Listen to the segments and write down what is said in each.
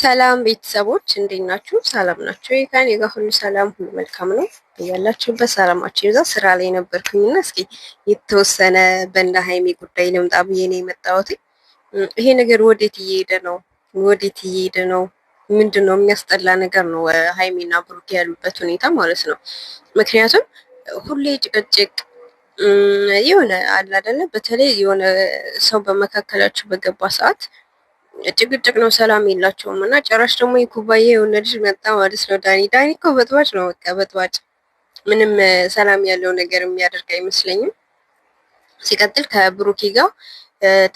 ሰላም ቤተሰቦች እንዴት ናችሁ? ሰላም ናችሁ? ከእኔ ጋር ሁሉ ሰላም፣ ሁሉ መልካም ነው። ያላችሁበት ሰላማችሁ ይብዛ። ስራ ላይ ነበርኩኝና እስኪ የተወሰነ በእንደ ሀይሚ ጉዳይ ልምጣ ብዬ ነው የመጣሁት። ይሄ ነገር ወዴት እየሄደ ነው? ወዴት እየሄደ ነው? ምንድን ነው? የሚያስጠላ ነገር ነው ሀይሚና ብሩክ ያሉበት ሁኔታ ማለት ነው። ምክንያቱም ሁሌ ጭቅጭቅ የሆነ አለ አይደለ? በተለይ የሆነ ሰው በመካከላችሁ በገባ ሰዓት ጭቅጭቅ ነው፣ ሰላም የላቸውም። እና ጭራሽ ደግሞ የኩባያ የሆነ ልጅ መጣ ማለት ነው። ዳኒ እኮ በጥባጭ ነው፣ በቃ በጥባጭ ምንም ሰላም ያለው ነገር የሚያደርግ አይመስለኝም። ሲቀጥል ከብሩኬ ጋር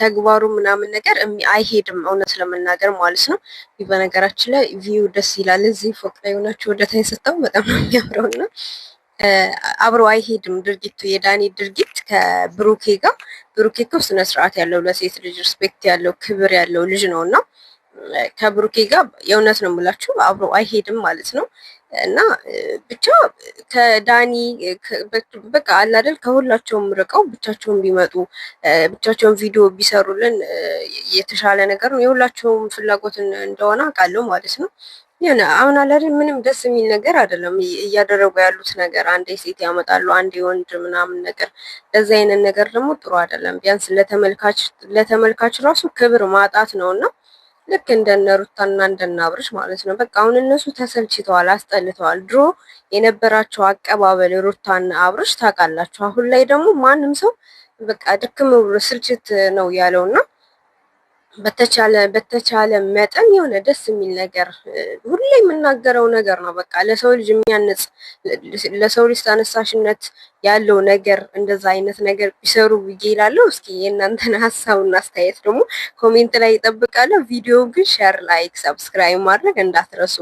ተግባሩ ምናምን ነገር አይሄድም፣ እውነት ለመናገር ማለት ነው። በነገራችን ላይ ቪው ደስ ይላል። እዚህ ፎቅ ላይ ሆናችሁ ወደ ታች ስታዩ በጣም ነው የሚያምረው እና አብሮ አይሄድም ድርጊቱ፣ የዳኒ ድርጊት ከብሩኬ ጋር። ብሩኬ እኮ ስነ ስርዓት ያለው ለሴት ልጅ ሪስፔክት ያለው ክብር ያለው ልጅ ነው እና ከብሩኬ ጋር የእውነት ነው የምላችሁ አብሮ አይሄድም ማለት ነው። እና ብቻ ከዳኒ በቃ አለ አይደል ከሁላቸውም ርቀው ብቻቸውን ቢመጡ ብቻቸውን ቪዲዮ ቢሰሩልን የተሻለ ነገር ነው። የሁላቸውም ፍላጎት እንደሆነ አውቃለሁ ማለት ነው። የሆነ አሁን አለ አይደል ምንም ደስ የሚል ነገር አይደለም እያደረጉ ያሉት ነገር። አንዴ ሴት ያመጣሉ፣ አንዴ ወንድ ምናምን ነገር። እንደዚህ አይነት ነገር ደግሞ ጥሩ አይደለም። ቢያንስ ለተመልካች ራሱ ክብር ማጣት ነውና ልክ እንደነ ሩታና እንደነ አብርሽ ማለት ነው። በቃ አሁን እነሱ ተሰልችተዋል፣ አስጠልተዋል። ድሮ የነበራቸው አቀባበል ሩታና አብርሽ ታውቃላችሁ። አሁን ላይ ደግሞ ማንም ሰው በቃ ድክም ብሎ ስልችት ነው ያለውና በተቻለ መጠን የሆነ ደስ የሚል ነገር ሁሌ የምናገረው ነገር ነው። በቃ ለሰው ልጅ የሚያነጽ ለሰው ልጅ ተነሳሽነት ያለው ነገር እንደዛ አይነት ነገር ቢሰሩ ብዬ እላለሁ። እስኪ የእናንተን ሀሳብና አስተያየት ደግሞ ኮሜንት ላይ ይጠብቃለሁ። ቪዲዮ ግን ሼር፣ ላይክ፣ ሰብስክራይብ ማድረግ እንዳትረሱ።